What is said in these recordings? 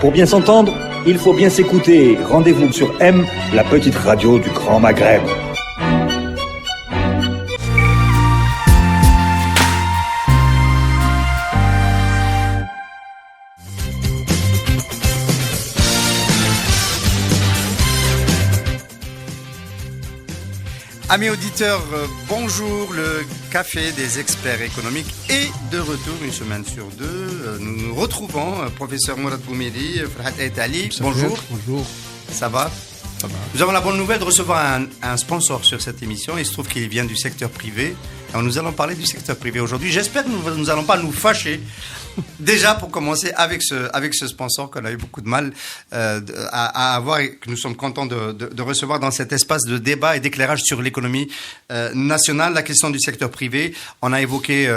Pour bien s'entendre, il faut bien s'écouter. Rendez-vous sur M, la petite radio du Grand Maghreb. Amis auditeurs, bonjour, le café des experts économiques est de retour une semaine sur deux. Nous nous retrouvons, professeur Mourad Boumeli, Farhat Aitali, bonjour. Bonjour. Ça va? Ça va. Nous avons la bonne nouvelle de recevoir un sponsor sur cette émission. Il se trouve qu'il vient du secteur privé. Alors nous allons parler du secteur privé aujourd'hui. J'espère que nous n'allons pas nous fâcher. Déjà, pour commencer, avec ce sponsor qu'on a eu beaucoup de mal à avoir et que nous sommes contents de recevoir dans cet espace de débat et d'éclairage sur l'économie nationale, la question du secteur privé. On a évoqué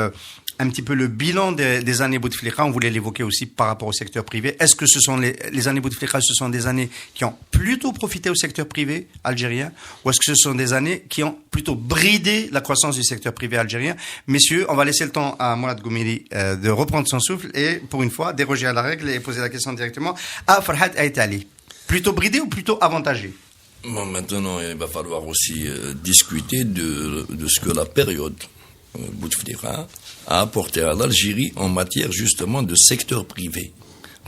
un petit peu le bilan des années Bouteflika. On voulait l'évoquer aussi par rapport au secteur privé. Est-ce que ce sont les années Bouteflika, ce sont des années qui ont plutôt profité au secteur privé algérien, ou est-ce que ce sont des années qui ont plutôt bridé la croissance du secteur privé algérien? Messieurs, on va laisser le temps à Mourad Boumeli de reprendre son souffle et, pour une fois, déroger à la règle et poser la question directement à Farhat Aitali. Plutôt bridé ou plutôt avantagé? Bon, maintenant, il va falloir aussi discuter de ce que la période Bouteflika a apporté à l'Algérie en matière justement de secteur privé.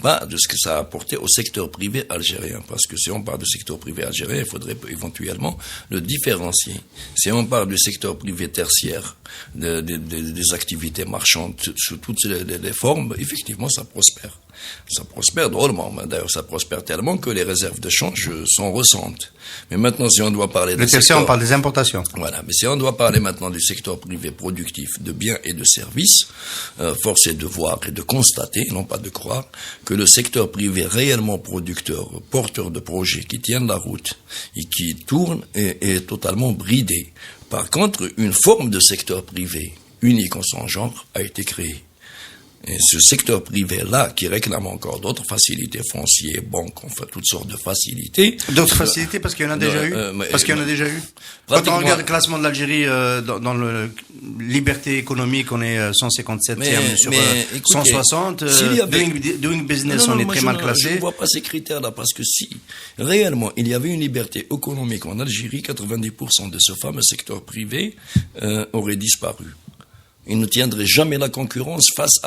Pas de ce que ça a apporté au secteur privé algérien, parce que si on parle de secteur privé algérien, il faudrait éventuellement le différencier. Si on parle du secteur privé tertiaire, des activités marchandes sous toutes les formes, effectivement, ça prospère. Ça prospère drôlement. D'ailleurs, ça prospère tellement que les réserves de change s'en ressentent. Mais maintenant, si on doit parler le tertiaire, on parle des importations. Voilà. Mais si on doit parler maintenant du secteur privé productif de biens et de services, force est de voir et de constater, non pas de croire, que le secteur privé réellement producteur, porteur de projets qui tiennent la route et qui tourne est totalement bridé. Par contre, une forme de secteur privé unique en son genre a été créée. Et ce secteur privé-là, qui réclame encore d'autres facilités foncières, banques, enfin toutes sortes de facilités. D'autres facilités parce qu'il y en a déjà eu. Parce qu'il y en a déjà eu. Quand on regarde le classement de l'Algérie dans le liberté économique, on est 157e sur 160. Doing business, on est très mal classé. Je ne vois pas ces critères-là parce que si réellement il y avait une liberté économique en Algérie, 90% de ce fameux secteur privé aurait disparu. Il ne tiendrait jamais la concurrence face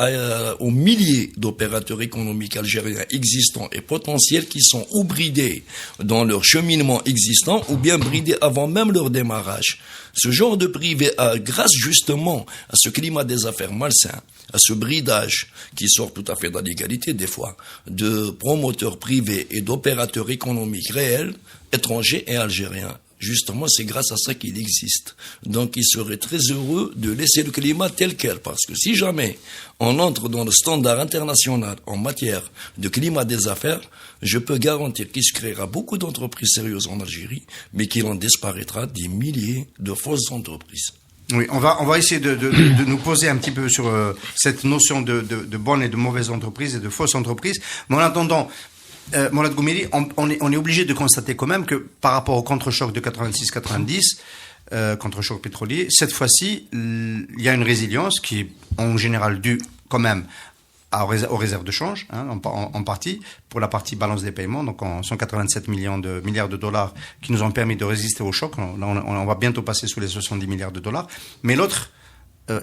aux milliers d'opérateurs économiques algériens existants et potentiels qui sont ou bridés dans leur cheminement existant ou bien bridés avant même leur démarrage. Ce genre de privé, grâce justement à ce climat des affaires malsain, à ce bridage qui sort tout à fait de la légalité des fois, de promoteurs privés et d'opérateurs économiques réels, étrangers et algériens. Justement, c'est grâce à ça qu'il existe. Donc, il serait très heureux de laisser le climat tel quel, parce que si jamais on entre dans le standard international en matière de climat des affaires, je peux garantir qu'il se créera beaucoup d'entreprises sérieuses en Algérie, mais qu'il en disparaîtra des milliers de fausses entreprises. Oui, on va essayer de nous poser un petit peu sur cette notion de bonnes et de mauvaises entreprises et de fausses entreprises. Mais en attendant, Mourad Boumeli, on est obligé de constater quand même que par rapport au contre-choc de 86-90, contre-choc pétrolier, cette fois-ci, il y a une résilience qui est en général due quand même aux réserves de change, en partie, pour la partie balance des paiements, donc en 187 milliards de dollars qui nous ont permis de résister au choc. On va bientôt passer sous les 70 milliards de dollars. Mais l'autre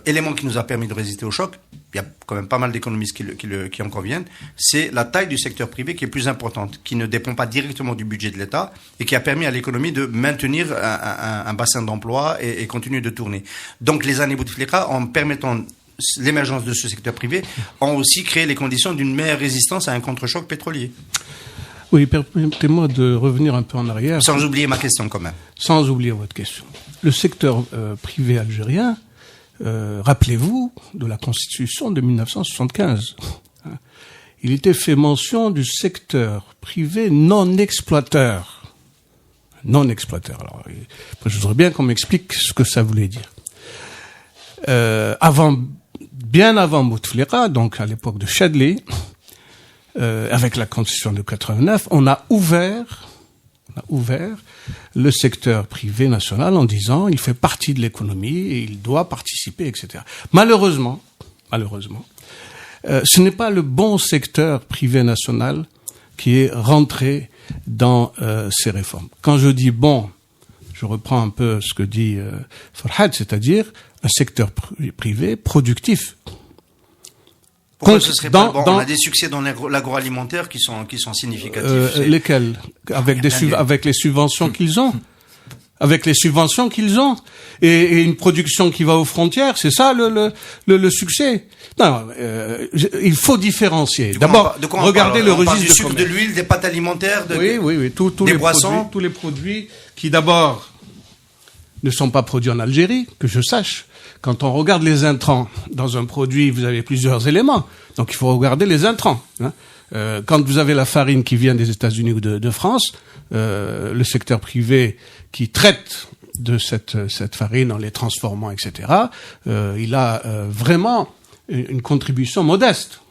élément qui nous a permis de résister au choc, il y a quand même pas mal d'économistes qui en conviennent, c'est la taille du secteur privé qui est plus importante, qui ne dépend pas directement du budget de l'État et qui a permis à l'économie de maintenir un bassin d'emploi et continuer de tourner. Donc les années Bouteflika, en permettant l'émergence de ce secteur privé, ont aussi créé les conditions d'une meilleure résistance à un contre-choc pétrolier. Oui, permettez-moi de revenir un peu en arrière. Sans oublier ma question quand même. Sans oublier votre question. Le secteur privé algérien, rappelez-vous de la Constitution de 1975. Il était fait mention du secteur privé non exploiteur. Non exploiteur. Alors, je voudrais bien qu'on m'explique ce que ça voulait dire. Bien avant Bouteflika, donc à l'époque de Chadli, avec la Constitution de 89, on a ouvert le secteur privé national en disant il fait partie de l'économie et il doit participer, etc. Malheureusement, ce n'est pas le bon secteur privé national qui est rentré dans ces réformes. Quand je dis bon, je reprends un peu ce que dit Farhad, c'est-à-dire un secteur privé productif. Pourquoi ce serait pas bon? On a des succès dans l'agroalimentaire qui sont significatifs. Lesquels? Avec les subventions qu'ils ont. Avec les subventions qu'ils ont et une production qui va aux frontières, c'est ça le succès. Non, il faut différencier. D'abord, regardez le registre du sucre, de l'huile, des pâtes alimentaires, oui, tous les produits qui d'abord ne sont pas produits en Algérie, que je sache. Quand on regarde les intrants dans un produit, vous avez plusieurs éléments. Donc il faut regarder les intrants. Quand vous avez la farine qui vient des États-Unis ou de France, le secteur privé qui traite de cette farine en les transformant, etc., il a vraiment une contribution modeste.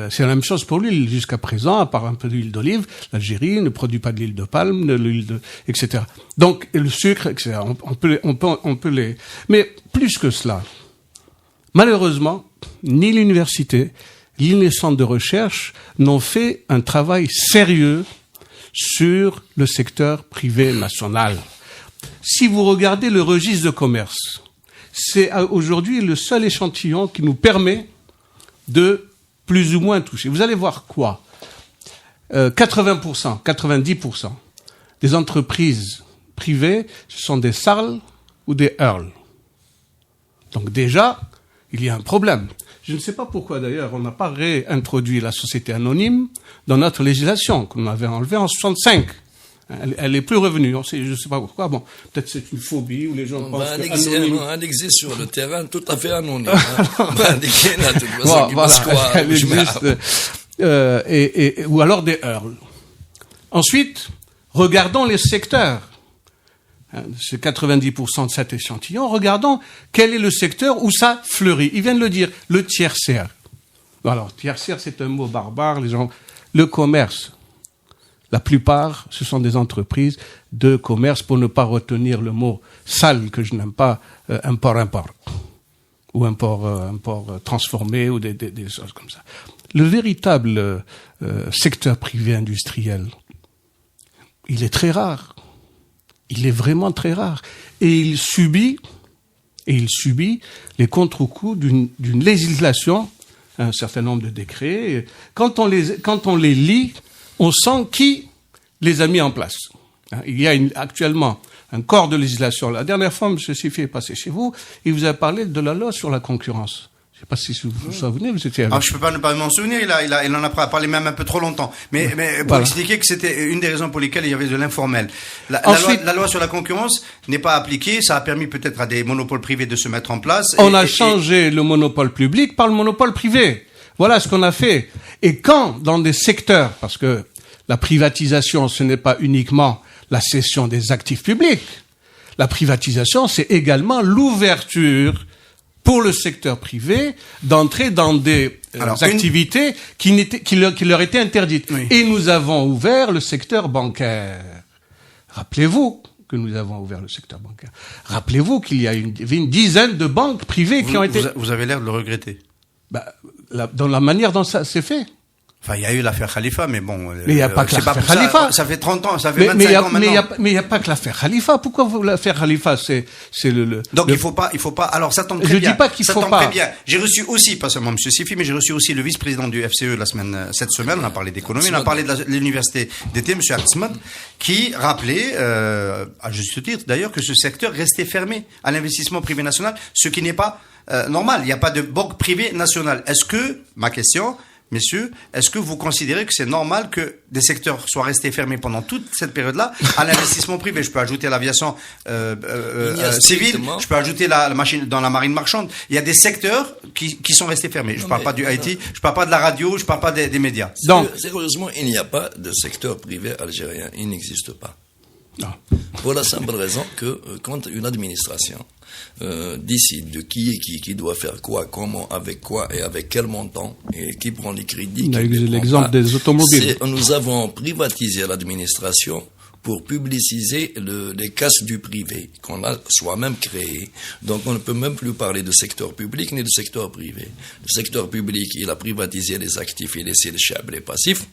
C'est la même chose pour l'huile. Jusqu'à présent, à part un peu d'huile d'olive, l'Algérie ne produit pas de l'huile de palme, etc. Donc, et le sucre, etc. On peut les... Mais plus que cela, malheureusement, ni l'université, ni les centres de recherche n'ont fait un travail sérieux sur le secteur privé national. Si vous regardez le registre de commerce, c'est aujourd'hui le seul échantillon qui nous permet de plus ou moins toucher. Vous allez voir quoi 80%, 90% des entreprises privées, ce sont des Sarl ou des Earl. Donc déjà, il y a un problème. Je ne sais pas pourquoi d'ailleurs on n'a pas réintroduit la société anonyme dans notre législation, qu'on avait enlevée en 65. Elle est plus revenue. Je ne sais pas pourquoi. Bon, peut-être c'est une phobie où les gens pensent que anonyme. Elle existe sur le terrain tout à fait anonyme. Elle existe. Ou alors des Earls. Ensuite, regardons les secteurs. C'est 90% de cet échantillon. Regardons quel est le secteur où ça fleurit. Ils viennent de le dire, le tertiaire. Alors, tertiaire, c'est un mot barbare. Les gens, le commerce. La plupart, ce sont des entreprises de commerce, pour ne pas retenir le mot sale que je n'aime pas, import, ou import transformé, ou des choses comme ça. Le véritable secteur privé industriel, il est très rare. Il est vraiment très rare. Et il subit les contre-coups d'une législation, un certain nombre de décrets. Quand on les lit, on sent qui les a mis en place. Il y a actuellement un corps de législation. La dernière fois, M. Sifi est passé chez vous, il vous a parlé de la loi sur la concurrence. Je ne sais pas si vous vous souvenez, vous étiez avec... Je peux pas ne pas m'en souvenir, il en a parlé même un peu trop longtemps. Mais pour expliquer que c'était une des raisons pour lesquelles il y avait de l'informel. La loi sur la concurrence n'est pas appliquée, ça a permis peut-être à des monopoles privés de se mettre en place. On a changé le monopole public par le monopole privé. Voilà ce qu'on a fait. Et quand, dans des secteurs, parce que la privatisation, ce n'est pas uniquement la cession des actifs publics. La privatisation, c'est également l'ouverture pour le secteur privé d'entrer dans des activités qui leur étaient interdites. Oui. Et nous avons ouvert le secteur bancaire. Rappelez-vous que nous avons ouvert le secteur bancaire. Rappelez-vous qu'il y avait une dizaine de banques privées qui ont été... Vous avez l'air de le regretter. Dans la manière dont ça s'est fait. Enfin, il y a eu l'affaire Khalifa, mais bon... Mais il n'y a pas que l'affaire Khalifa. Ça fait 30 ans, ça fait 25 ans maintenant. Mais il n'y a pas que l'affaire Khalifa. Pourquoi l'affaire Khalifa, c'est le... Donc il faut pas... Alors ça tombe très bien. Je dis pas qu'il faut pas. Très bien. J'ai reçu aussi, pas seulement M. Sifi, mais j'ai reçu aussi le vice-président du FCE cette semaine. On a parlé d'économie, on a parlé de l'université d'été, M. Atsmad, qui rappelait, à juste titre d'ailleurs, que ce secteur restait fermé à l'investissement privé national, ce qui n'est pas normal. Il n'y a pas de banque privée nationale. Ma question... Messieurs, est-ce que vous considérez que c'est normal que des secteurs soient restés fermés pendant toute cette période-là à l'investissement privé? Je peux ajouter l'aviation civile, je peux ajouter la machine dans la marine marchande. Il y a des secteurs qui sont restés fermés. Je ne parle pas du IT, je ne parle pas de la radio, je ne parle pas des médias. Donc, sérieusement, il n'y a pas de secteur privé algérien. Il n'existe pas. Non. Pour la simple raison que quand une administration décide de qui doit faire quoi, comment, avec quoi et avec quel montant et qui prend les crédits. L'exemple des automobiles. Nous avons privatisé l'administration pour publiciser les casses du privé qu'on a soi-même créé. Donc on ne peut même plus parler de secteur public ni de secteur privé. Le secteur public, il a privatisé les actifs, il laissé les passifs.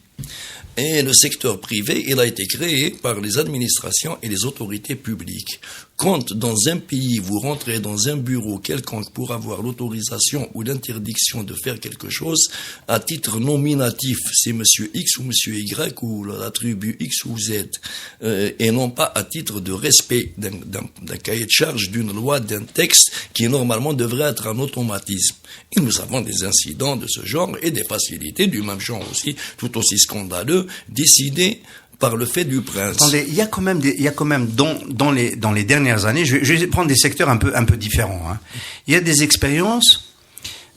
Et le secteur privé, il a été créé par les administrations et les autorités publiques. Quand dans un pays, vous rentrez dans un bureau quelconque pour avoir l'autorisation ou l'interdiction de faire quelque chose, à titre nominatif, c'est monsieur X ou monsieur Y ou la tribu X ou Z, et non pas à titre de respect d'un cahier de charge, d'une loi, d'un texte qui normalement devrait être un automatisme. Et nous avons des incidents de ce genre et des facilités du même genre aussi, tout aussi scandaleux, décidés par le fait du prince. Attendez, il y a quand même dans les dernières années, je vais prendre des secteurs un peu différents, hein. Il y a des expériences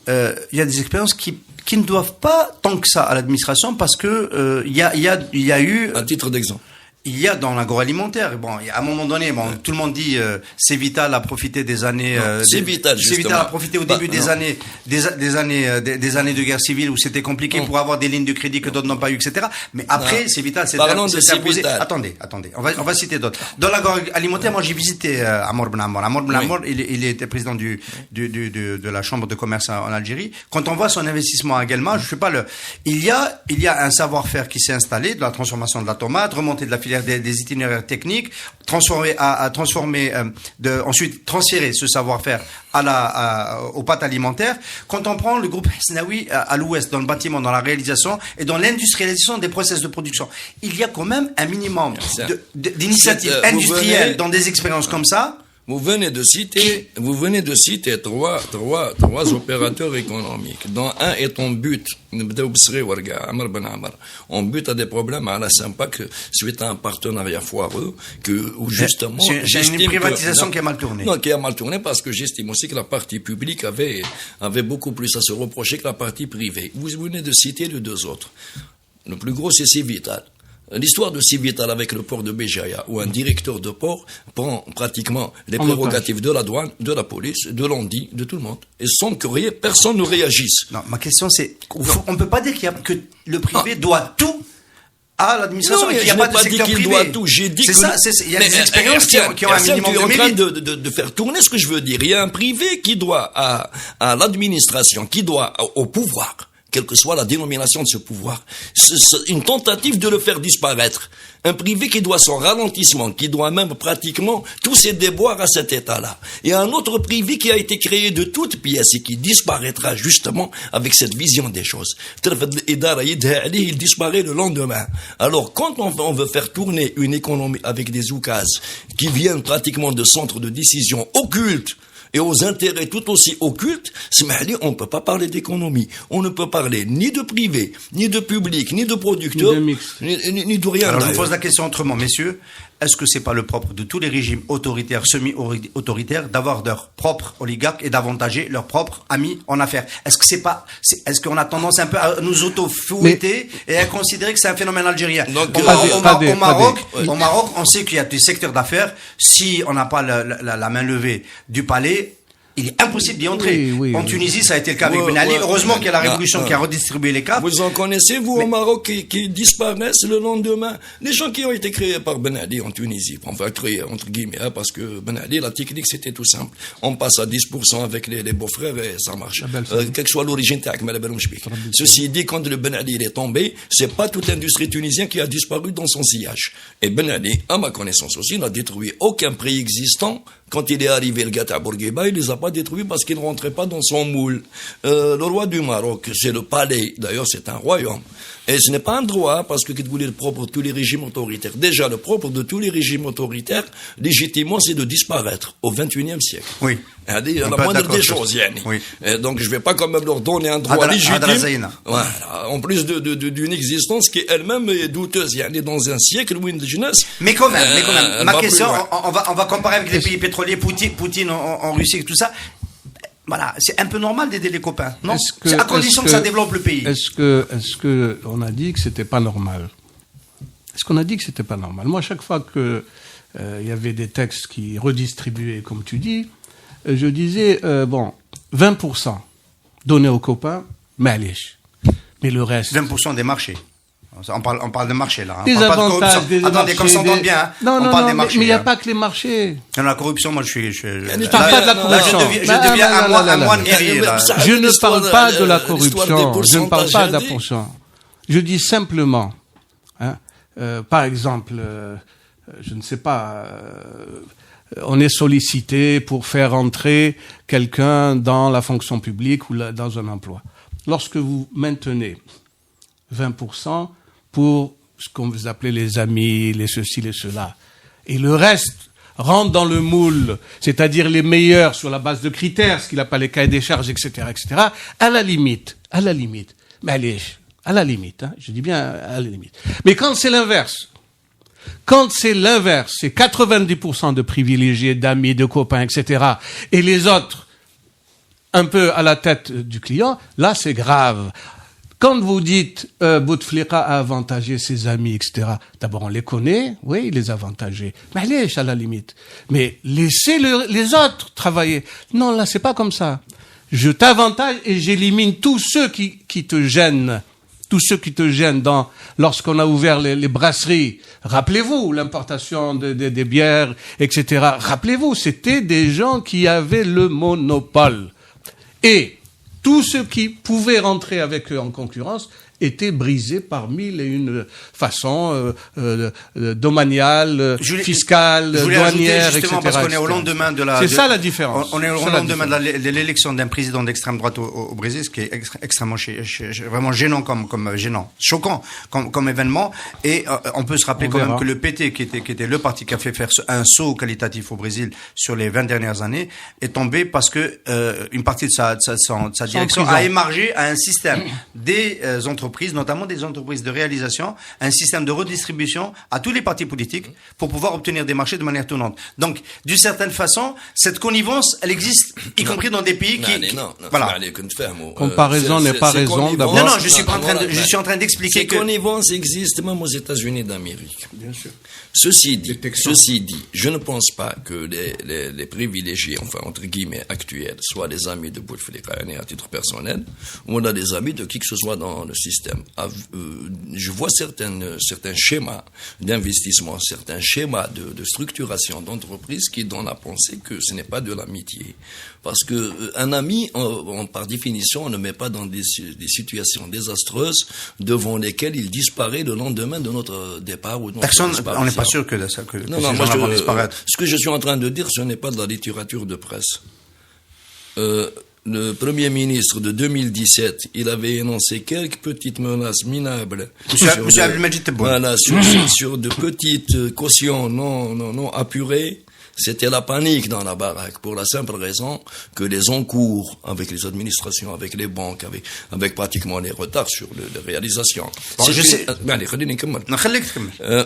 qui ne doivent pas tant que ça à l'administration parce que il y a eu À titre d'exemple. Il y a dans l'agroalimentaire, bon, à un moment donné, tout le monde dit Cévital a profité des années. Cévital a profité au début des années de guerre civile où c'était compliqué pour avoir des lignes de crédit que d'autres n'ont pas eu, etc. Mais après, Cévital s'est imposé. Attendez, on va citer d'autres. Dans l'agroalimentaire, moi j'ai visité Amor Ben Ammar. Amor Ben Ammar, il était président de la chambre de commerce en Algérie. Quand on voit son investissement à Guelma, il y a un savoir-faire qui s'est installé de la transformation de la tomate, remontée de la filière des itinéraires techniques, ensuite transférer ce savoir-faire aux pâtes alimentaires. Quand on prend le groupe Hasnaoui à l'ouest, dans le bâtiment, dans la réalisation et dans l'industrialisation des process de production, il y a quand même un minimum d'initiatives industrielles dans des expériences comme ça. Vous venez de citer trois opérateurs économiques, dont un est en but, on bute à des problèmes à la SIMPAC suite à un partenariat foireux, où justement, c'est une privatisation qui a mal tourné. Non, qui a mal tourné parce que j'estime aussi que la partie publique avait beaucoup plus à se reprocher que la partie privée. Vous venez de citer les deux autres. Le plus gros, c'est Cévital. L'histoire de Cévital avec le port de Béjaïa, où un directeur de port prend pratiquement les prérogatives de la douane, de la police, de l'ONDI, de tout le monde. Et sans que personne ne réagisse. Non, ma question c'est, on ne peut pas dire que le privé doit tout à l'administration et qu'il n'y a pas de secteur privé. Doit tout. J'ai dit il y a des expériences qui ont un minimum de mérite. Tu es en train de faire tourner ce que je veux dire. Il y a un privé qui doit à l'administration, qui doit au pouvoir, quelle que soit la dénomination de ce pouvoir. C'est une tentative de le faire disparaître. Un privé qui doit son ralentissement, qui doit même pratiquement tous ses déboires à cet état-là. Et un autre privé qui a été créé de toutes pièces et qui disparaîtra justement avec cette vision des choses. Il disparaît le lendemain. Alors quand on veut faire tourner une économie avec des oukas qui viennent pratiquement de centres de décision occultes, et aux intérêts tout aussi occultes, on ne peut pas parler d'économie. On ne peut parler ni de privé, ni de public, ni de producteur, ni de rien. Alors je vous pose la question autrement, messieurs. Est-ce que c'est pas le propre de tous les régimes autoritaires, semi-autoritaires, d'avoir leurs propres oligarques et d'avantager leurs propres amis en affaires? Est-ce qu'on a tendance un peu à nous auto-fouetter et à considérer que c'est un phénomène algérien? Donc, au Maroc, on sait qu'il y a des secteurs d'affaires. Si on n'a pas la main levée du palais, il est impossible d'y entrer. En Tunisie, ça a été le cas avec Ben Ali. Heureusement qu'il y a la révolution qui a redistribué les caves. Vous en connaissez, vous, au Maroc, qui disparaissent le lendemain? Les gens qui ont été créés par Ben Ali en Tunisie, enfin créés entre guillemets, parce que Ben Ali, la technique, c'était tout simple. On passe à 10% avec les beaux-frères et ça marche. Quelle que soit l'origine, ceci dit, quand le Ben Ali est tombé, c'est pas toute l'industrie tunisienne qui a disparu dans son sillage. Et Ben Ali, à ma connaissance aussi, n'a détruit aucun préexistant. Quand il est arrivé, le gars à Bourguiba, il les a pas détruits parce qu'il ne rentrait pas dans son moule. Le roi du Maroc, c'est le palais. D'ailleurs, c'est un royaume. Et ce n'est pas un droit, parce que vous voulez le propre de tous les régimes autoritaires. Déjà, le propre de tous les régimes autoritaires, légitimement, c'est de disparaître au XXIe siècle. Oui. La moindre des choses, Yannick. Oui. Donc, je vais pas quand même leur donner un droit légitime. Voilà. En plus d'une existence qui elle-même est douteuse. Yannick, dans un siècle où une jeunesse. Mais quand même. Ma question, on va comparer avec les pays pétroliers, Poutine en Russie et tout ça. Voilà, c'est un peu normal d'aider les copains, non? C'est à condition que ça développe le pays. Est-ce que on a dit que c'était pas normal? Est-ce qu'on a dit que c'était pas normal? Moi, chaque fois que il y avait des textes qui redistribuaient, comme tu dis, je disais 20% donnés aux copains, mais le reste. 20% des marchés. On parle de marché, là. Des avantages, des marchés. Attendez, qu'on s'entende bien, hein. Non, on parle des marchés. Mais il n'y a pas que les marchés. Dans la corruption, moi, je ne parle pas de la corruption. Je deviens un moine guerrier, là. Je ne parle pas de la corruption. Je ne parle pas de la corruption. Je dis simplement, par exemple, je ne sais pas, on est sollicité pour faire entrer quelqu'un dans la fonction publique ou dans un emploi. Lorsque vous maintenez 20% pour ce qu'on vous appelez les amis, les ceci, les cela, et le reste rentre dans le moule, c'est-à-dire les meilleurs sur la base de critères, ce qu'il appelle les cahiers des charges, etc., à la limite, mais allez, à la limite, je dis bien à la limite. Mais quand c'est l'inverse, c'est 90% de privilégiés, d'amis, de copains, etc., et les autres, un peu à la tête du client, là c'est grave. Quand vous dites Bouteflika a avantagé ses amis, etc., d'abord on les connaît, oui, il les a avantagés. Mais allez, à la limite. Mais laissez les autres travailler. Non, là, c'est pas comme ça. Je t'avantage et j'élimine tous ceux qui te gênent. Tous ceux qui te gênent lorsqu'on a ouvert les brasseries. Rappelez-vous l'importation des bières, etc. Rappelez-vous, c'était des gens qui avaient le monopole. Et tous ceux qui pouvaient rentrer avec eux en concurrence étaient brisés par mille et une façons domaniales, fiscales, douanières, justement, etc. parce qu'on est au lendemain de la... C'est ça la différence. On est au lendemain de l'élection d'un président d'extrême droite au Brésil, ce qui est extrêmement vraiment gênant gênant, choquant comme événement. Et on peut se rappeler quand même que le PT, qui était le parti qui a fait faire un saut qualitatif au Brésil sur les 20 dernières années, est tombé parce que une partie de sa direction a émargé à un système des entreprises, notamment des entreprises de réalisation, un système de redistribution à tous les partis politiques pour pouvoir obtenir des marchés de manière tournante. Donc, d'une certaine façon, cette connivence, elle existe, y compris dans des pays voilà. Comparaison n'est pas raison d'abord. Non, je suis en train d'expliquer que... Cette connivence existe même aux États-Unis d'Amérique. Bien sûr. Ceci dit, je ne pense pas que les privilégiés, enfin, entre guillemets, actuels, soient des amis de Bouteflika à titre personnel, ou on a des amis de qui que ce soit dans le système. Je vois certains schémas d'investissement, certains schémas de structuration d'entreprise qui donnent à penser que ce n'est pas de l'amitié. Parce que un ami, par définition, on ne met pas dans des situations désastreuses devant lesquelles il disparaît le lendemain de notre départ ou de notre disparition. On n'est pas sûr que non, ces moi, gens vont disparaître. Ce que je suis en train de dire, ce n'est pas de la littérature de presse. Le Premier ministre de 2017, il avait énoncé quelques petites menaces minables. Monsieur Abdelmadjid Tebboune. Voilà, sur de petites cautions non apurées. C'était la panique dans la baraque, pour la simple raison que les encours avec les administrations, avec les banques, avec pratiquement les retards sur les réalisations. Bon, je sais.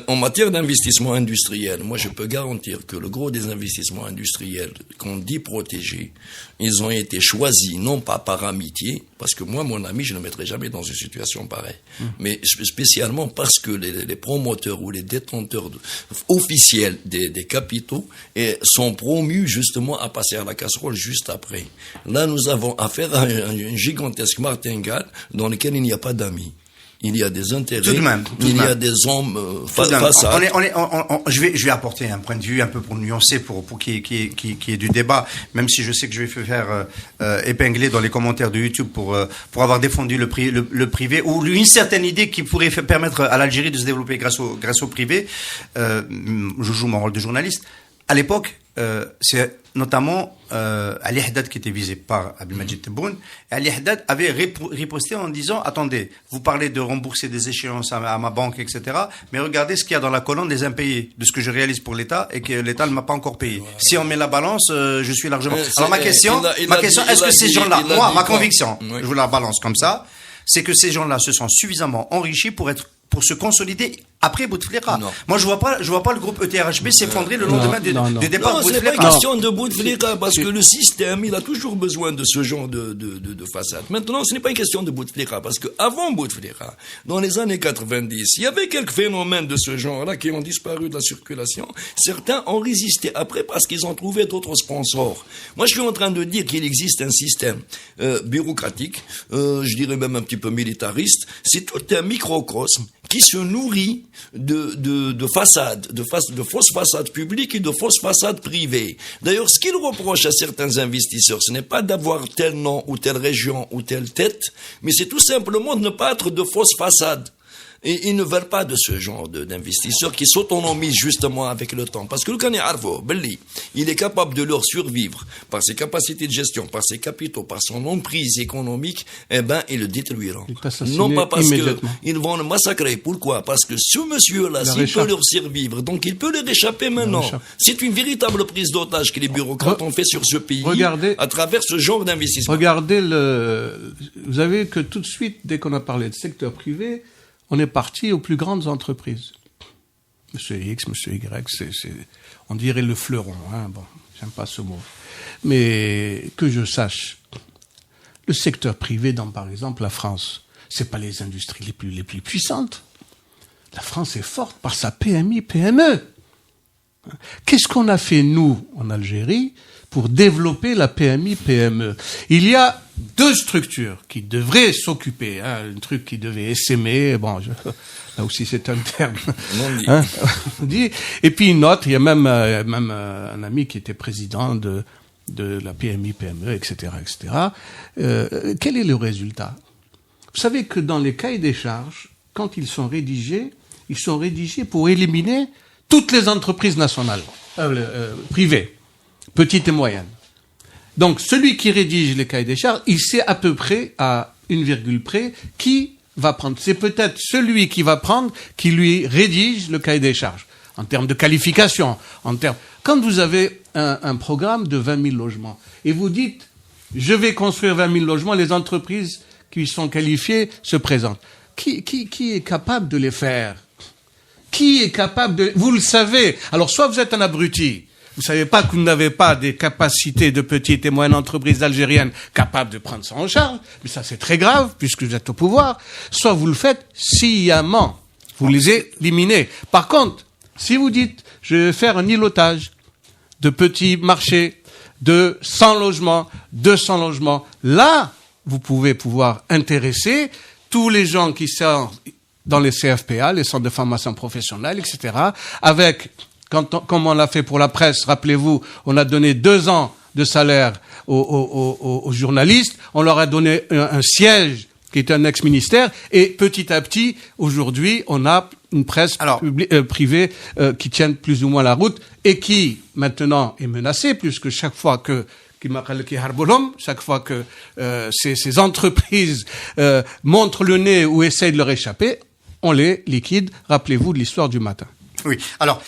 En matière d'investissement industriel, moi je peux garantir que le gros des investissements industriels qu'on dit protégés, ils ont été choisis non pas par amitié, parce que moi, mon ami, je ne le mettrai jamais dans une situation pareille, mais spécialement parce que les promoteurs ou les détenteurs officiels des capitaux sont promus justement à passer à la casserole juste après. Là, nous avons affaire à une gigantesque martingale dans laquelle il n'y a pas d'amis. Il y a des intérêts, il y a des hommes face à... Je vais apporter un point de vue un peu pour nuancer, pour qu'il y ait du débat, même si je sais que je vais faire épingler dans les commentaires de YouTube pour avoir défendu le privé, ou une certaine idée qui pourrait permettre à l'Algérie de se développer grâce au privé. Je joue mon rôle de journaliste. À l'époque, c'est notamment Ali Haddad qui était visé par Abdelmadjid Tebboune. Ali Haddad avait riposté en disant: attendez, vous parlez de rembourser des échéances à ma banque, etc., mais regardez ce qu'il y a dans la colonne des impayés, de ce que je réalise pour l'État et que l'État ne m'a pas encore payé. Voilà. Si on met la balance, je suis largement... Alors ma question, est-ce que ces gens-là, ma conviction, je vous la balance comme ça, c'est que ces gens-là se sont suffisamment enrichis pour se consolider après Bouteflika. Moi, je vois pas le groupe ETRHB s'effondrer le lendemain du départ de Bouteflika. C'est pas question de Bouteflika, parce que le système, il a toujours besoin de ce genre de façade. Maintenant, ce n'est pas une question de Bouteflika, parce que avant Bouteflika, dans les années 90, il y avait quelques phénomènes de ce genre-là qui ont disparu de la circulation. Certains ont résisté après parce qu'ils ont trouvé d'autres sponsors. Moi, je suis en train de dire qu'il existe un système bureaucratique, je dirais même un petit peu militariste. C'est tout un microcosme qui se nourrit de façades, de fausses façades publiques et de fausses façades privées. D'ailleurs, ce qu'il reproche à certains investisseurs, ce n'est pas d'avoir tel nom ou telle région ou telle tête, mais c'est tout simplement de ne pas être de fausses façades. Et ils ne veulent pas de ce genre d'investisseurs qui s'autonomisent justement avec le temps. Parce que le Kani Arvo, Belli, il est capable de leur survivre par ses capacités de gestion, par ses capitaux, par son emprise économique, eh ben, ils le détruiront. Non pas parce qu'ils vont le massacrer. Pourquoi? Parce que ce monsieur-là, s'il peut leur survivre, donc il peut leur échapper maintenant. C'est une véritable prise d'otage que les bureaucrates ont fait sur ce pays à travers ce genre d'investissement. Regardez vous avez vu que tout de suite, dès qu'on a parlé de secteur privé, on est parti aux plus grandes entreprises. Monsieur X, Monsieur Y, on dirait le fleuron, hein. Bon, j'aime pas ce mot. Mais que je sache, le secteur privé dans, par exemple, la France, c'est pas les industries les plus puissantes. La France est forte par sa PMI, PME. Qu'est-ce qu'on a fait, nous, en Algérie, pour développer la PMI, PME? Il y a 2 structures qui devraient s'occuper, hein, un truc qui devait essaimer, bon, là aussi c'est un terme, hein, on dit. Et puis une autre, il y a même un ami qui était président de la PMI, PME, etc., etc. Quel est le résultat? Vous savez que dans les cahiers des charges, quand ils sont rédigés pour éliminer toutes les entreprises nationales, privées, petites et moyennes. Donc, celui qui rédige les cahiers des charges, il sait à peu près, à une virgule près, qui va prendre. C'est peut-être celui qui va prendre, qui lui rédige le cahier des charges. En termes de qualification, quand vous avez un programme de 20 000 logements, et vous dites, je vais construire 20 000 logements, les entreprises qui sont qualifiées se présentent. Qui est capable de les faire? Qui est capable de... Vous le savez. Alors, soit vous êtes un abruti, vous savez pas que vous n'avez pas des capacités de petites et moyennes entreprises algériennes capables de prendre ça en charge, mais ça c'est très grave puisque vous êtes au pouvoir, soit vous le faites sciemment, vous les éliminez. Par contre, si vous dites, je vais faire un îlotage de petits marchés, de 100 logements, 200 logements, là, vous pouvez pouvoir intéresser tous les gens qui sont dans les CFPA, les centres de formation professionnelle, etc., avec... Comme on l'a fait pour la presse, rappelez-vous, on a donné 2 ans de salaire aux journalistes, on leur a donné un siège qui est un ex-ministère, et petit à petit, aujourd'hui, on a une presse privée qui tient plus ou moins la route, et qui, maintenant, est menacée, puisque chaque fois que ces entreprises montrent le nez ou essayent de leur échapper, on les liquide. Rappelez-vous de l'histoire du matin. Oui. Alors,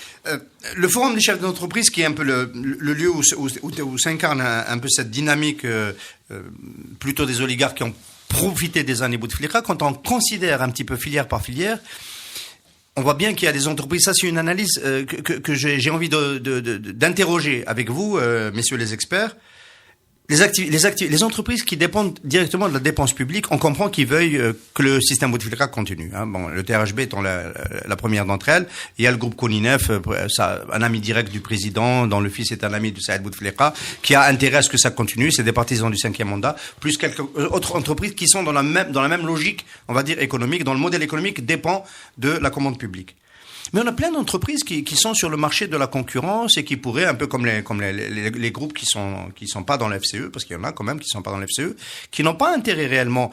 le forum des chefs d'entreprise, qui est un peu le lieu où s'incarne un peu cette dynamique plutôt des oligarques qui ont profité des années Bouteflika, quand on considère un petit peu filière par filière, on voit bien qu'il y a des entreprises. Ça, c'est une analyse que j'ai envie d'interroger avec vous, messieurs les experts. Les entreprises qui dépendent directement de la dépense publique, on comprend qu'ils veuillent que le système Bouteflika continue. Hein. Bon, le TRHB étant la première d'entre elles. Il y a le groupe Koninef, un ami direct du président, dont le fils est un ami de Saïd Bouteflika, qui a intérêt à ce que ça continue. C'est des partisans du 5e mandat, plus quelques autres entreprises qui sont dans la même logique, on va dire économique, dont le modèle économique dépend de la commande publique. Mais on a plein d'entreprises qui sont sur le marché de la concurrence et qui pourraient, un peu comme les groupes qui sont pas dans la FCE, parce qu'il y en a quand même qui sont pas dans la FCE, qui n'ont pas intérêt réellement,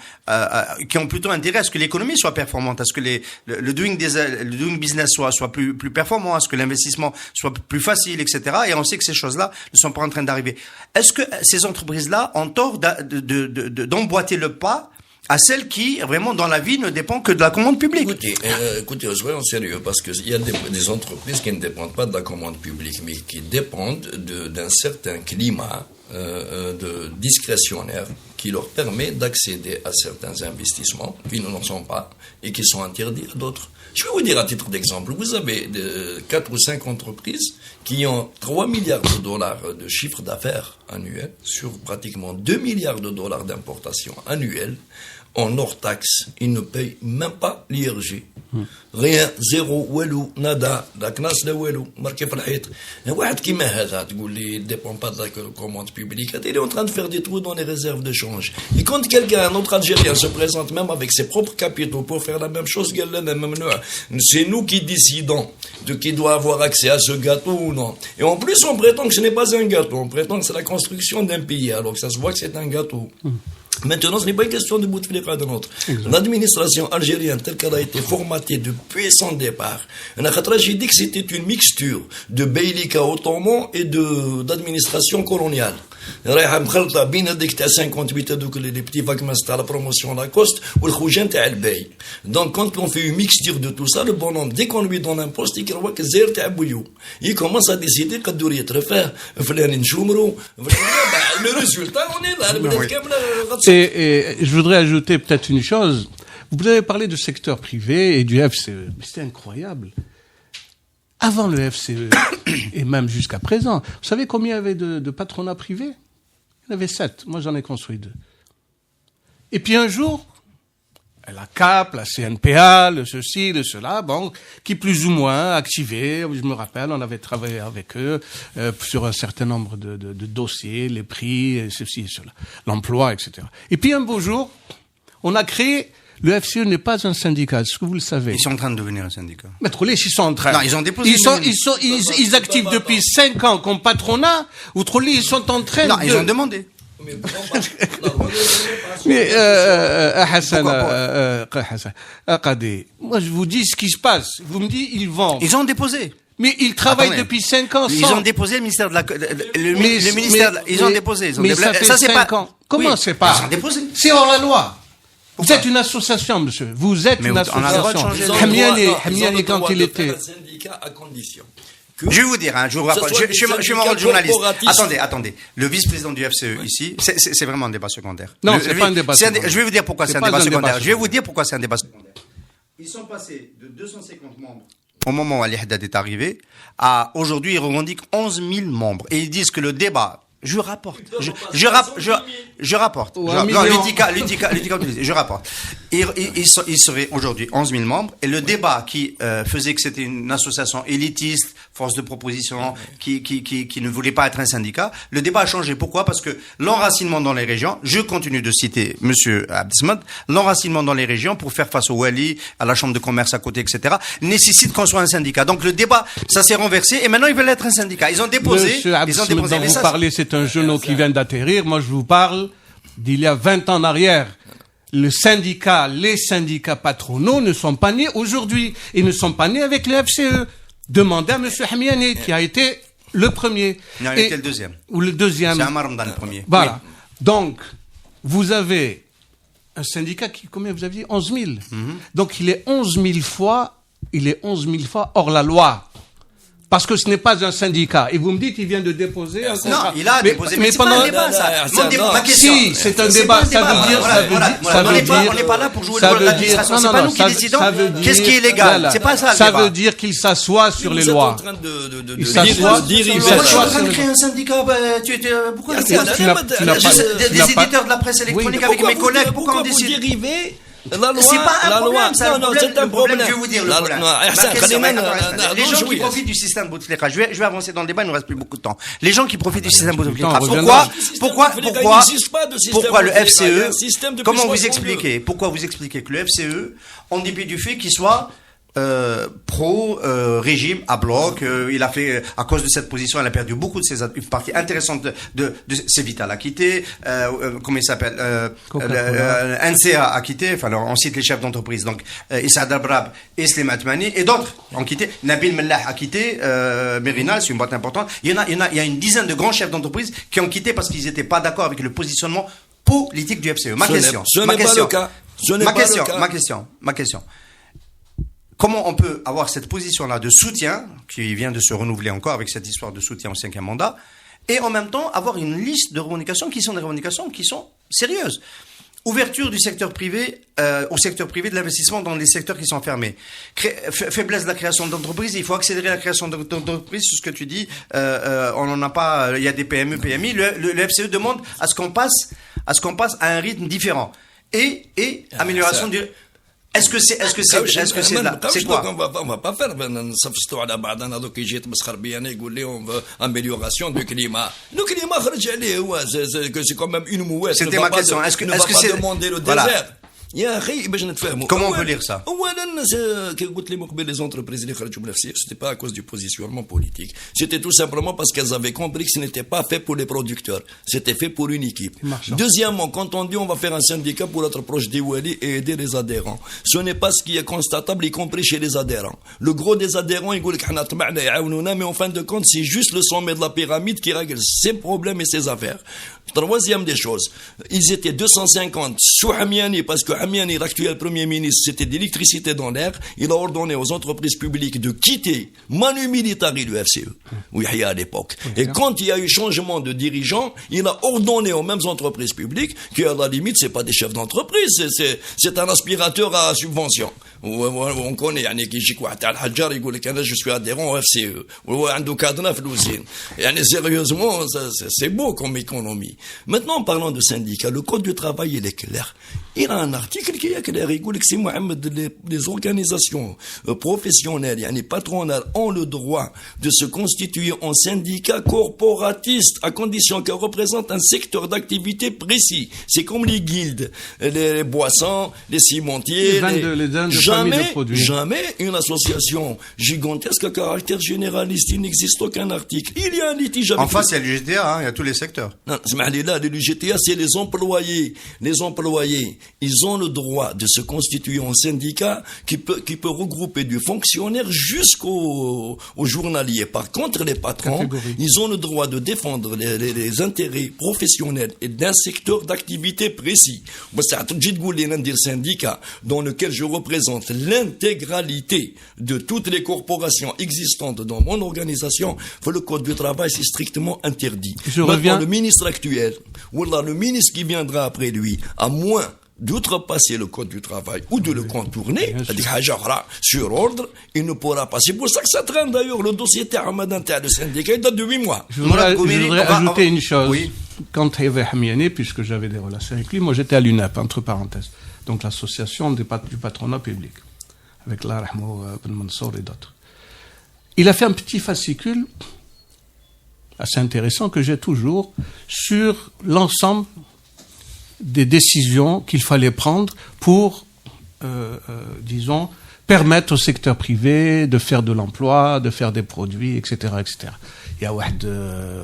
qui ont plutôt intérêt à ce que l'économie soit performante, à ce que le doing business soit plus performant, à ce que l'investissement soit plus facile, etc. Et on sait que ces choses-là ne sont pas en train d'arriver. Est-ce que ces entreprises-là ont tort d'emboîter le pas à celles qui, vraiment, dans la vie, ne dépendent que de la commande publique? Écoutez, soyons sérieux, parce qu'il y a des entreprises qui ne dépendent pas de la commande publique, mais qui dépendent d'un certain climat de discrétionnaire qui leur permet d'accéder à certains investissements qui n'en sont pas et qui sont interdits à d'autres. Je vais vous dire à titre d'exemple, vous avez 4 ou 5 entreprises qui ont 3 milliards de dollars de chiffre d'affaires annuel sur pratiquement 2 milliards de dollars d'importation annuelle. En hors taxe, ils ne payent même pas l'IRG. Rien, zéro, walou, nada, la classe de walou, marqué par la hête. Un qui m'a dit, il ne dépend pas de la commande publique. Il est en train de faire des trous dans les réserves de change. change. Et quand un autre Algérien se présente même avec ses propres capitaux pour faire la même chose, c'est nous qui décidons de qui doit avoir accès à ce gâteau ou non. Et en plus, on prétend que ce n'est pas un gâteau, on prétend que c'est la construction d'un pays, alors que ça se voit que c'est un gâteau. Maintenant, ce n'est pas une question de Bouteflika de notre. L'administration algérienne, telle qu'elle a été formatée depuis son départ, j'ai dit que c'était une mixture de Beylika ottoman et d'administration coloniale. رايحه مخلطه بين هذيك تاع 58 هذوك لي بتي فاكماس تاع لا بروموسيون لاكوست والخوجان تاع الباي. Donc quand on fait une mixture de tout ça, le bonhomme dès qu'on lui donne un poste يكروا كزير تاع بويو. Il commence à décider قدور يترفع فلان نشومرو le résultat on est là البلاد كامله. Et je voudrais ajouter peut-être une chose. Vous avez parlé du secteur privé et du FCE. Mais c'était incroyable. Avant le FCE, et même jusqu'à présent, vous savez combien il y avait de patronats privés? Il y en avait 7. Moi, j'en ai construit 2. Et puis un jour, la CAP, la CNPA, le ceci, le cela, bon, qui plus ou moins activés. Je me rappelle, on avait travaillé avec eux sur un certain nombre de dossiers, les prix, et ceci et cela, l'emploi, etc. Et puis un beau jour, on a créé... Le FCE n'est pas un syndicat, est-ce que vous le savez? Ils sont en train de devenir un syndicat. Mais trop les, ils sont en train. Non, ils ont déposé. Ils activent depuis 5 ans comme patronat. Ou trop les, ils sont en train. Non, ils ont demandé. Mais Hassan, Qadi, moi je vous dis ce qui se passe. Vous me dites ils vendent. Ils ont déposé. Mais ils travaillent depuis 5 ans. Ils ont déposé le ministère de la, le ministère. Ils ont déposé. Mais ça fait 5 ans. Comment c'est pas? Ils ont déposé. C'est hors la loi. Vous êtes une association, monsieur. Vous êtes une association. Hamiani, quand il était... Je vais vous dire, je vous rappelle, je suis mon rôle de journaliste. Attendez. Le vice-président du FCE ici, c'est vraiment un débat secondaire. Non, c'est pas un débat secondaire. Je vais vous dire pourquoi c'est un débat secondaire. Je vais vous dire pourquoi c'est un débat secondaire. Ils sont passés de 250 membres au moment où Ali Haddad est arrivé à aujourd'hui, ils revendiquent 11 000 membres. Et ils disent que le débat... Je rapporte. Je rapporte. Non, l'UTICA, je rapporte. Il serait aujourd'hui 11 000 membres. Et le débat qui faisait que c'était une association élitiste, force de proposition, qui ne voulait pas être un syndicat, le débat a changé. Pourquoi? Parce que l'enracinement dans les régions, je continue de citer Monsieur Abdesmad, l'enracinement dans les régions pour faire face au Wali, à la chambre de commerce à côté, etc., nécessite qu'on soit un syndicat. Donc le débat, ça s'est renversé et maintenant ils veulent être un syndicat. Ils ont déposé. Monsieur Abdesmad, dont vous parlez, c'est un genou qui vient d'atterrir. Moi, je vous parle d'il y a 20 ans en arrière. Les syndicats patronaux ne sont pas nés aujourd'hui. Ils ne sont pas nés avec le FCE. Demandez à monsieur Hamiani, qui a été le premier. Non, il était le deuxième. Ou le deuxième. C'est Amar Ramadan le premier. Voilà. Oui. Donc, vous avez un syndicat qui, combien vous avez dit? 11 000. Donc, il est 11 000 fois hors la loi. Parce que ce n'est pas un syndicat. Et vous me dites, il vient de déposer un contrat. Non, il a déposé. Mais c'est pas un débat, ça. Ma question. Si, c'est un débat. Ça veut dire, on n'est pas là pour jouer le rôle de l'administration. C'est pas nous qui décidons qu'est-ce qui est légal. C'est pas ça le débat. Ça veut dire qu'il s'assoit sur les lois. Il s'assoit. Tu es en train de créer un syndicat. Pourquoi des éditeurs de la presse électronique avec mes collègues, pourquoi on décide? La loi, c'est pas un problème, c'est un problème. Je vais vous dire le problème. Les gens qui profitent du système Bouteflika, je vais avancer dans le débat, il ne nous reste plus beaucoup de temps. Les gens qui profitent du système Bouteflika, pourquoi le FCE, comment vous expliquez, pourquoi vous expliquez que le FCE, en dépit du fait qu'il soit pro-régime à bloc, il a fait, à cause de cette position, il a perdu beaucoup de ses une partie intéressante de ses Vital a quitté, comment il s'appelle, NCA a quitté, enfin, alors, on cite les chefs d'entreprise, donc, Issa Dabrab et Slimane Toumani, et d'autres ont quitté, Nabil Mellah a quitté, Merinal, c'est une boîte importante, il y a une dizaine de grands chefs d'entreprise qui ont quitté parce qu'ils n'étaient pas d'accord avec le positionnement politique du FCE. Ma question. Comment on peut avoir cette position-là de soutien, qui vient de se renouveler encore avec cette histoire de soutien au 5e mandat, et en même temps avoir une liste de revendications qui sont des revendications qui sont sérieuses. Ouverture du secteur privé au secteur privé de l'investissement dans les secteurs qui sont fermés. Faiblesse de la création d'entreprises, il faut accélérer la création d'entreprises, c'est ce que tu dis, on n'en a pas, il y a des PME, PMI, le FCE demande à ce qu'on passe à un rythme différent. Et amélioration du... Est-ce que c'est quoi? On va pas faire نصفصتوا على بعضنا دوك يجي يتمسخر بينا يقول لي on veut amélioration du climat. Le climat خرج عليه هو c'est quand même une mouette. C'était ma question. Est-ce que c'est demander le désert. يا اخي باش نتفاهموا. Comment on peut lire ça? اولا كي قلت لي مقبل les entreprises اللي خرجوا من الفسيخ c'était pas à cause du positionnement politique, c'était tout simplement parce qu'elles avaient compris que ce n'était pas fait pour les producteurs, c'était fait pour une équipe. Deuxièmement, quand on dit on va faire un syndicat pour être proche des Wali et aider les adhérents, ce n'est pas ce qui est constatable, y compris chez les adhérents. Le gros des adhérents ils disent حنا طمعنا يعاونونا, mais en fin de compte c'est juste le sommet de la pyramide qui règle ses problèmes et ses affaires. Troisième des choses, ils étaient 250 sous Hamiani, parce que Hamiani, l'actuel premier ministre, c'était d'électricité dans l'air. Il a ordonné aux entreprises publiques de quitter Manu Militari, le FCE, où il y a à l'époque. Et quand il y a eu changement de dirigeant, il a ordonné aux mêmes entreprises publiques qu'à la limite, c'est pas des chefs d'entreprise, c'est un aspirateur à subvention. On connaît, يعني كي يجيك واحد تاع الحجار يقول لك أنا je suis adhérent au FCE, وهو عنده كادنا في الوزين. يعني sérieusement, c'est beau comme économie. Maintenant, parlant de syndicats, le code du travail, il est clair. Il a un article qui est clair. Il dit que c'est Mohamed, les organisations professionnelles, yani patronales, ont le droit de se constituer en syndicats corporatistes à condition qu'elles représentent un secteur d'activité précis. C'est comme les guildes, les boissons, les cimentiers, jamais une association gigantesque à caractère généraliste. Il n'existe aucun article. Il y a un litige avec... En face, il y a l'UGTA, il y a tous les secteurs. Non, l'UGTA, c'est les employés. Les employés, ils ont le droit de se constituer en syndicat qui peut regrouper du fonctionnaire jusqu'au journalier. Par contre, les patrons, ils ont le droit de défendre les intérêts professionnels et d'un secteur d'activité précis. C'est un syndicat dans lequel je représente l'intégralité de toutes les corporations existantes dans mon organisation. Le code du travail, c'est strictement interdit. Le ministre actuel, ou le ministre qui viendra après lui, à moins d'outrepasser le code du travail ou de le contourner, sur ordre, il ne pourra pas. C'est pour ça que ça traîne d'ailleurs. Le dossier Ramadan le syndicat, il date de 8 mois. Je voudrais ajouter une chose. Oui. Quand il y avait Hamiani, puisque j'avais des relations avec lui, moi j'étais à l'UNEP, entre parenthèses, donc l'association du patronat public, avec la Rahmo Ben Mansour et d'autres. Il a fait un petit fascicule assez intéressant que j'ai toujours sur l'ensemble des décisions qu'il fallait prendre pour, disons, permettre au secteur privé de faire de l'emploi, de faire des produits, etc., etc. Il y a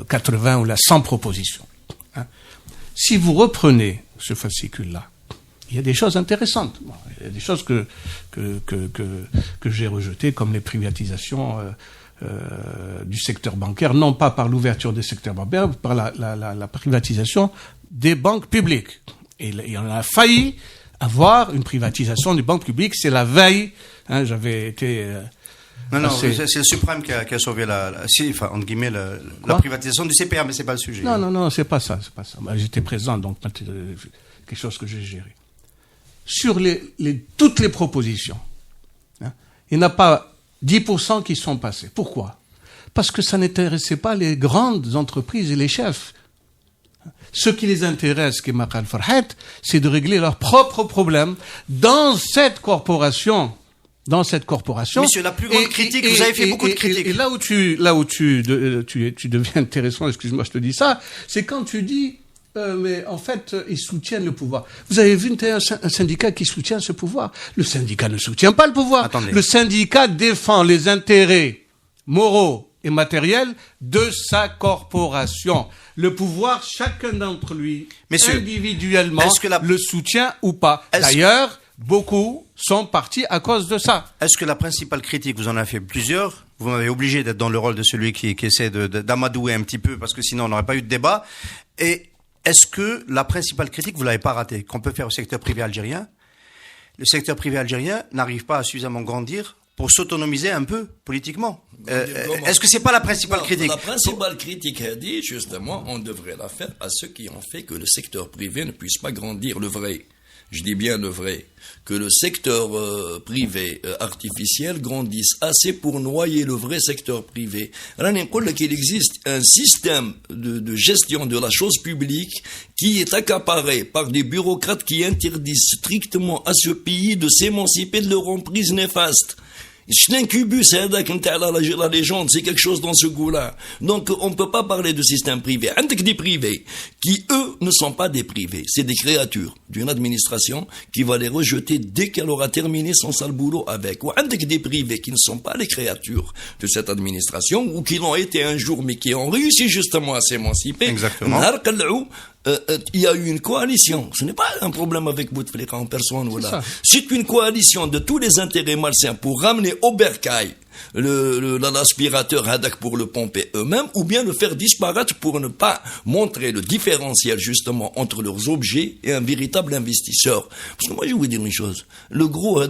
80 ou 100 propositions. Hein. Si vous reprenez ce fascicule-là, il y a des choses intéressantes. Bon, il y a des choses que j'ai rejetées, comme les privatisations du secteur bancaire, non pas par l'ouverture des secteurs bancaires, par la privatisation des banques publiques. Et il en a failli avoir une privatisation des banques publiques. C'est la veille. Hein, j'avais été... Non, c'est le suprême qui a sauvé entre guillemets, la privatisation du CPR, mais c'est pas le sujet. Non, c'est pas ça. Bah, j'étais présent, donc quelque chose que j'ai géré. Sur toutes les propositions, hein, il n'y en a pas 10% qui sont passés. Pourquoi? Parce que ça n'intéressait pas les grandes entreprises et les chefs. Ce qui les intéresse, c'est de régler leurs propres problèmes dans cette corporation. Monsieur, la plus grande critique, vous avez fait beaucoup de critiques. Et là où tu deviens intéressant, excuse-moi, je te dis ça, c'est quand tu dis, mais en fait, ils soutiennent le pouvoir. Vous avez vu un syndicat qui soutient ce pouvoir? Le syndicat ne soutient pas le pouvoir. Attendez. Le syndicat défend les intérêts moraux et matériels de sa corporation. Le pouvoir, chacun d'entre lui, individuellement, le soutient ou pas. D'ailleurs, beaucoup sont partis à cause de ça. Est-ce que la principale critique, vous en avez fait plusieurs, vous m'avez obligé d'être dans le rôle de celui qui essaie d'amadouer un petit peu, parce que sinon on n'aurait pas eu de débat, et est-ce que la principale critique, vous l'avez pas ratée, qu'on peut faire au secteur privé algérien? Le secteur privé algérien n'arrive pas à suffisamment grandir pour s'autonomiser un peu politiquement. Est-ce que c'est pas la principale critique? La principale critique a dit, justement, on devrait la faire à ceux qui ont fait que le secteur privé ne puisse pas grandir, le vrai. je dis bien le vrai, que le secteur privé artificiel grandisse assez pour noyer le vrai secteur privé. Il existe un système de gestion de la chose publique qui est accaparé par des bureaucrates qui interdisent strictement à ce pays de s'émanciper de leur emprise néfaste. C'est un cubus, la légende, c'est quelque chose dans ce goût-là. Donc, on ne peut pas parler de système privé. Avec des privés, qui, eux, ne sont pas des privés. C'est des créatures d'une administration qui va les rejeter dès qu'elle aura terminé son sale boulot avec. Ou avec des privés qui ne sont pas les créatures de cette administration, ou qui l'ont été un jour, mais qui ont réussi justement à s'émanciper. Exactement. Il y a eu une coalition. Ce n'est pas un problème avec Bouteflika en personne. Voilà. C'est une coalition de tous les intérêts malsains pour ramener au bercail l'aspirateur Hadak pour le pomper eux-mêmes, ou bien le faire disparaître pour ne pas montrer le différentiel justement entre leurs objets et un véritable investisseur. Parce que moi je vais vous dire une chose, le gros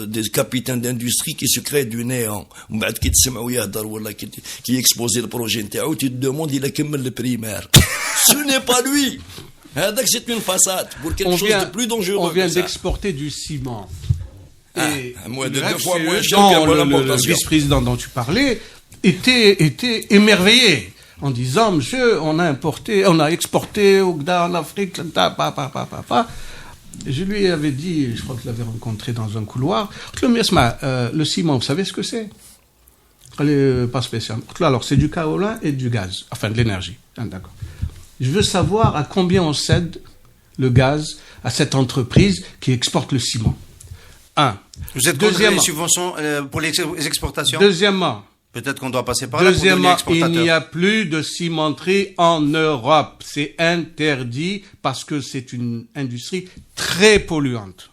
des capitaines d'industrie qui se créent du néant, qui exposait le projet, tu te demandes il a quel le primaire. Ce n'est pas lui. Hadak c'est une façade pour quelque chose de plus dangereux. On vient d'exporter du ciment. Et le vice-président dont tu parlais était émerveillé en disant, monsieur, on a exporté au Gda en Afrique, Je lui avais dit, je crois que je l'avais rencontré dans un couloir, le ciment, vous savez ce que c'est? Pas spécialement. Alors, c'est du kaolin et du gaz, enfin de l'énergie. D'accord. Je veux savoir à combien on cède le gaz à cette entreprise qui exporte le ciment. Vous êtes contre les subventions pour les exportations? Deuxièmement, peut-être qu'on doit passer par là pour devenir exportateur. Il n'y a plus de cimenterie en Europe. C'est interdit parce que c'est une industrie très polluante.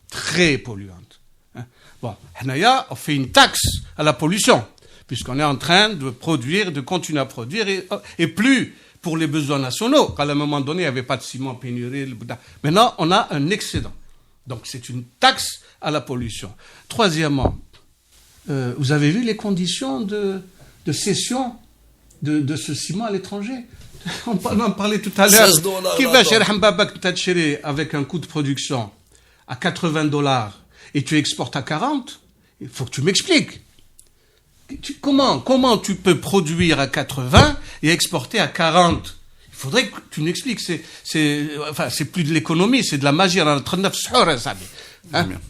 Très polluante. Bon, on fait une taxe à la pollution, puisqu'on est en train de produire, de continuer à produire, et plus pour les besoins nationaux. À un moment donné, il n'y avait pas de ciment pénurie. Maintenant, on a un excédent. Donc, c'est une taxe à la pollution. Troisièmement, vous avez vu les conditions de cession de ce ciment à l'étranger? On en parlait tout à l'heure. Qui va chez Hambabak avec un coût de production à $80 et tu exportes à 40? Il faut que tu m'expliques. Comment tu peux produire à 80 et exporter à 40? Il faudrait que tu m'expliques. C'est plus de l'économie, c'est de la magie.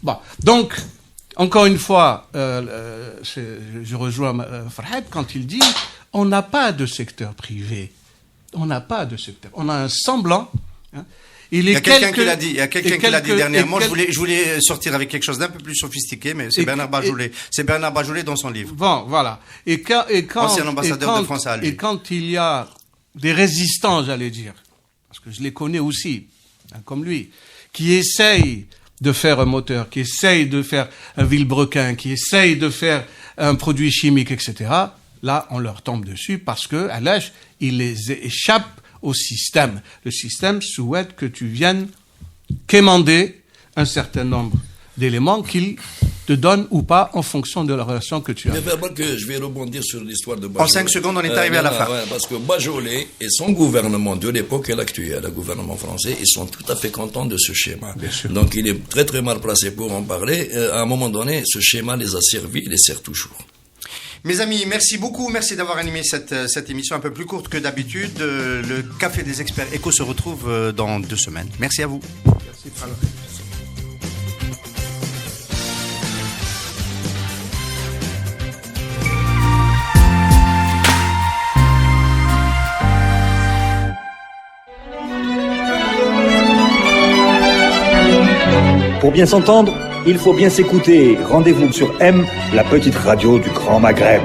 Bon, donc, encore une fois, je rejoins Farhad quand il dit on n'a pas de secteur privé. On n'a pas de secteur. On a un semblant. Il y a quelqu'un qui l'a dit. Il y a quelqu'un qui l'a dit dernièrement. Je voulais sortir avec quelque chose d'un peu plus sophistiqué, mais c'est Bernard Bajoulet. C'est Bernard Bajoulet dans son livre. Bon, voilà. Ancien ambassadeur de France à lui. Et quand il y a des résistants, j'allais dire, parce que je les connais aussi, comme lui, qui essayent de faire un moteur, qui essayent de faire un vilebrequin, qui essayent de faire un produit chimique, etc., là, on leur tombe dessus parce que, à l'âge, ils les échappent au système. Le système souhaite que tu viennes quémander un certain nombre d'éléments qu'il te donne ou pas en fonction de la relation que tu as. Je vais rebondir sur l'histoire de Bajoulet. En 5 secondes, on est arrivé à la fin. Parce que Bajoulet et son gouvernement de l'époque et l'actuel, le gouvernement français, ils sont tout à fait contents de ce schéma. Donc il est très très mal placé pour en parler. À un moment donné, ce schéma les a servis et les sert toujours. Mes amis, merci beaucoup. Merci d'avoir animé cette émission un peu plus courte que d'habitude. Le Café des Experts Éco se retrouve dans 2 semaines. Merci à vous. Merci. Pour bien s'entendre, il faut bien s'écouter. Rendez-vous sur M, la petite radio du Grand Maghreb.